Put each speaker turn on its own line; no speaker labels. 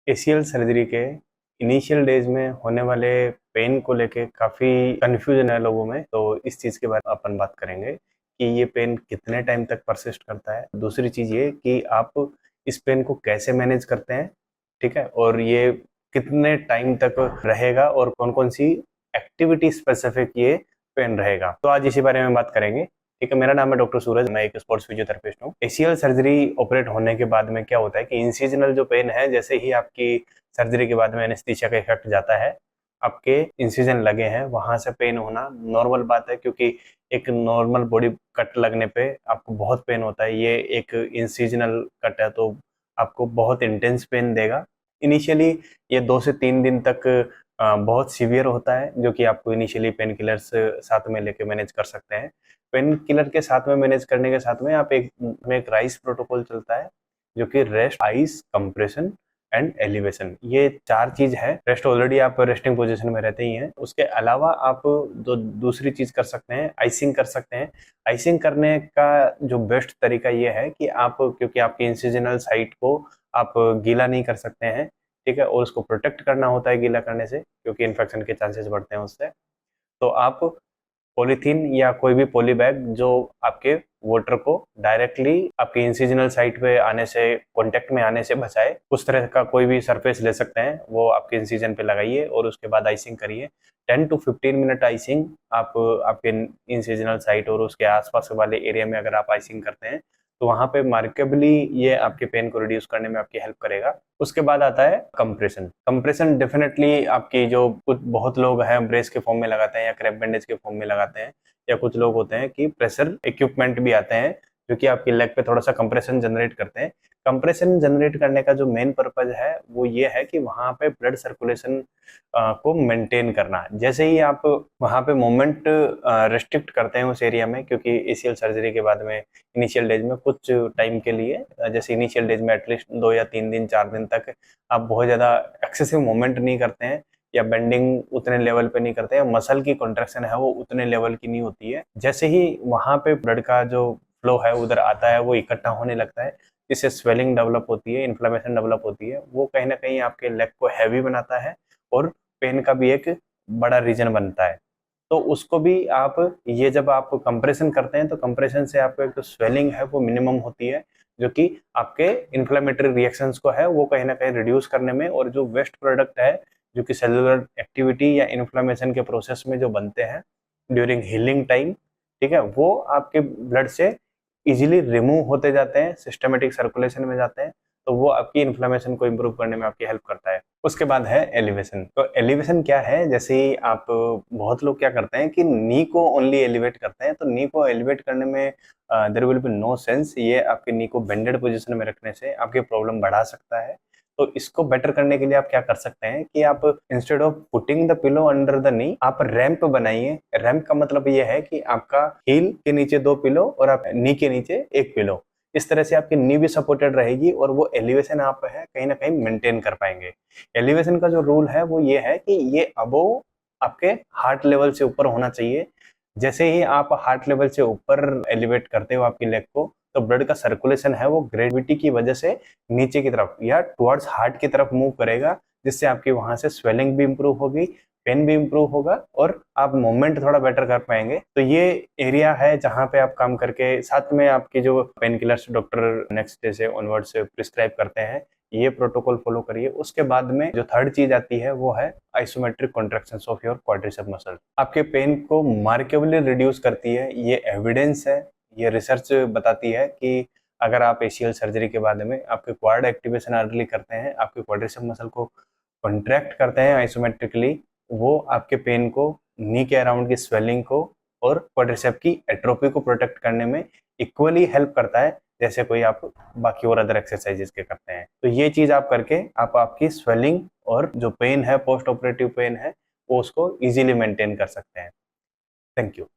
ACL surgery के initial days में होने वाले पेन को लेके काफ़ी कन्फ्यूजन है लोगों में। तो इस चीज़ के बारे में अपन बात करेंगे कि ये पेन कितने टाइम तक परसिस्ट करता है। दूसरी चीज़ ये कि आप इस पेन को कैसे मैनेज करते हैं, ठीक है, और ये कितने टाइम तक रहेगा और कौन कौन सी एक्टिविटी स्पेसिफिक ये पेन रहेगा। तो आज इसी बारे में बात करेंगे। ठीक है, मेरा नाम है डॉक्टर सूरज, मैं एक स्पोर्ट्स फिजियोथेरेपिस्ट हूँ। एसीएल सर्जरी ऑपरेट होने के बाद में क्या होता है कि इंसिजनल जो पेन है, जैसे ही आपकी सर्जरी के बाद में एनेस्थीसिया का इफेक्ट जाता है, आपके इंसिजन लगे हैं, वहां से पेन होना नॉर्मल बात है, क्योंकि एक नॉर्मल बॉडी कट लगने पे आपको बहुत पेन होता है। ये एक इंसिजनल कट है तो आपको बहुत इंटेंस पेन देगा। इनिशियली ये 2 से 3 दिन तक बहुत सीवियर होता है, जो कि आपको इनिशियली पेन किलर्स साथ में लेके मैनेज कर सकते हैं। पेन किलर के साथ में मैनेज करने के साथ में आप एक राइस प्रोटोकॉल चलता है, जो कि rest, ice, compression and elevation, ये 4 चीज है। रेस्ट ऑलरेडी आप रेस्टिंग पोजीशन में रहते ही हैं। उसके अलावा आप जो दूसरी चीज कर सकते हैं, आइसिंग कर सकते हैं। आइसिंग करने का जो बेस्ट तरीका ये है कि आप, क्योंकि आपकी इंसिजनल साइट को आप गीला नहीं कर सकते हैं, ठीक है, और उसको प्रोटेक्ट करना होता है गीला करने से, क्योंकि इन्फेक्शन के चांसेस बढ़ते हैं उससे। तो आप पॉलीथीन या कोई भी पॉली बैग जो आपके वाटर को डायरेक्टली आपके इंसिजनल साइट पे आने से, कांटेक्ट में आने से बचाए, उस तरह का कोई भी सरफेस ले सकते हैं, वो आपके इंसिजन पे लगाइए और उसके बाद आइसिंग करिए। 10 to 15 मिनट आइसिंग आप आपके इंसिजनल साइट और उसके आसपास वाले एरिया में अगर आप आइसिंग करते हैं तो वहां पे मार्केबली ये आपके पेन को रिड्यूस करने में आपकी हेल्प करेगा। उसके बाद आता है कंप्रेशन। कंप्रेशन डेफिनेटली आपकी, जो कुछ बहुत लोग हैं ब्रेस के फॉर्म में लगाते हैं या क्रैप बैंडेज के फॉर्म में लगाते हैं, या कुछ लोग होते हैं कि प्रेशर इक्विपमेंट भी आते हैं जो कि आपकी लेग पे थोड़ा सा कंप्रेशन जनरेट करते हैं। कंप्रेशन जनरेट करने का जो मेन पर्पज है वो ये है कि वहां पे ब्लड सर्कुलेशन को मेंटेन करना। जैसे ही आप वहां पे मोमेंट रिस्ट्रिक्ट करते हैं उस एरिया में, क्योंकि एसीएल सर्जरी के बाद में इनिशियल डेज में कुछ टाइम के लिए, जैसे इनिशियल डेज में एटलीस्ट 2 या 3 दिन 4 दिन तक आप बहुत ज्यादा एक्सेसिव मूवमेंट नहीं करते हैं या बेंडिंग उतने लेवल पे नहीं करते हैं, मसल की कॉन्ट्रैक्शन है वो उतने लेवल की नहीं होती है। जैसे ही वहां पे ब्लड का जो फ्लो है उधर आता है, वो इकट्ठा होने लगता है, जिससे स्वेलिंग डेवलप होती है, इन्फ्लेमेशन डेवलप होती है। वो कहीं ना कहीं आपके लेग को हैवी बनाता है और पेन का भी एक बड़ा रीजन बनता है। तो उसको भी आप, ये जब आप कंप्रेशन करते हैं तो कंप्रेशन से आपको एक तो स्वेलिंग है वो मिनिमम होती है, जो कि आपके इन्फ्लेमेटरी रिएक्शंस को है वो कहीं ना कहीं रिड्यूस करने में, और जो वेस्ट प्रोडक्ट है जो कि सेलुलर एक्टिविटी या इन्फ्लेमेशन के प्रोसेस में जो बनते हैं ड्यूरिंग हीलिंग टाइम, ठीक है, वो आपके ब्लड से इजीली रिमूव होते जाते हैं, सिस्टमेटिक सर्कुलेशन में जाते हैं। तो वो आपकी इन्फ्लेमेशन को इम्प्रूव करने में आपकी हेल्प करता है। उसके बाद है एलिवेशन। तो एलिवेशन क्या है, जैसे ही आप, बहुत लोग क्या करते हैं कि नी को ओनली एलिवेट करते हैं, तो नी को एलिवेट करने में there will be no sense. ये आपके नी को बेंडेड पोजीशन में रखने से आपकी प्रॉब्लम बढ़ा सकता है। तो इसको बेटर करने के लिए आप क्या कर सकते हैं कि आप instead of putting the pillow under the knee, आप रैंप बनाइए। रैंप का मतलब ये है कि आपका हील के नीचे 2 पिलो और आप नी के नीचे 1 पिलो, इस तरह से आपकी नी भी सपोर्टेड रहेगी और वो एलिवेशन आप है कहीं ना कहीं मेंटेन कर पाएंगे। एलिवेशन का जो रूल है वो ये है कि ये अबोव आपके हार्ट लेवल से ऊपर होना चाहिए। जैसे ही आप हार्ट लेवल से ऊपर एलिवेट करते हो आपकी लेग को, तो ब्लड का सर्कुलेशन है वो ग्रेविटी की वजह से नीचे की तरफ या टुवर्ड्स हार्ट की तरफ मूव करेगा, जिससे आपकी वहां से स्वेलिंग भी इंप्रूव होगी, पेन भी इंप्रूव होगा और आप मूवमेंट थोड़ा बेटर कर पाएंगे। तो ये एरिया है जहाँ पे आप काम करके, साथ में आपकी जो pain killers doctor next day से ऑनवर्ड से प्रिस्क्राइब करते हैं, ये प्रोटोकॉल फॉलो करिए। उसके बाद में जो थर्ड चीज आती है वो है isometric contractions of your quadricep muscle. आपके पेन को मार्केबली रिड्यूस करती है, ये एविडेंस है, ये रिसर्च बताती है कि अगर आप एसीएल सर्जरी के बाद में आपके क्वाड एक्टिवेशन अर्ली करते हैं, आपके क्वाड्रिसेप मसल को कॉन्ट्रैक्ट करते हैं आइसोमेट्रिकली, वो आपके पेन को, नी के अराउंड की स्वेलिंग को और क्वाड्रिसेप की एट्रोफी को प्रोटेक्ट करने में इक्वली हेल्प करता है, जैसे कोई आप बाकी और अदर एक्सरसाइजेस के करते हैं। तो ये चीज आप करके आप आपकी स्वेलिंग और जो पेन है, पोस्ट ऑपरेटिव पेन है, वो उसको इजीली मेंटेन कर सकते हैं। Thank you.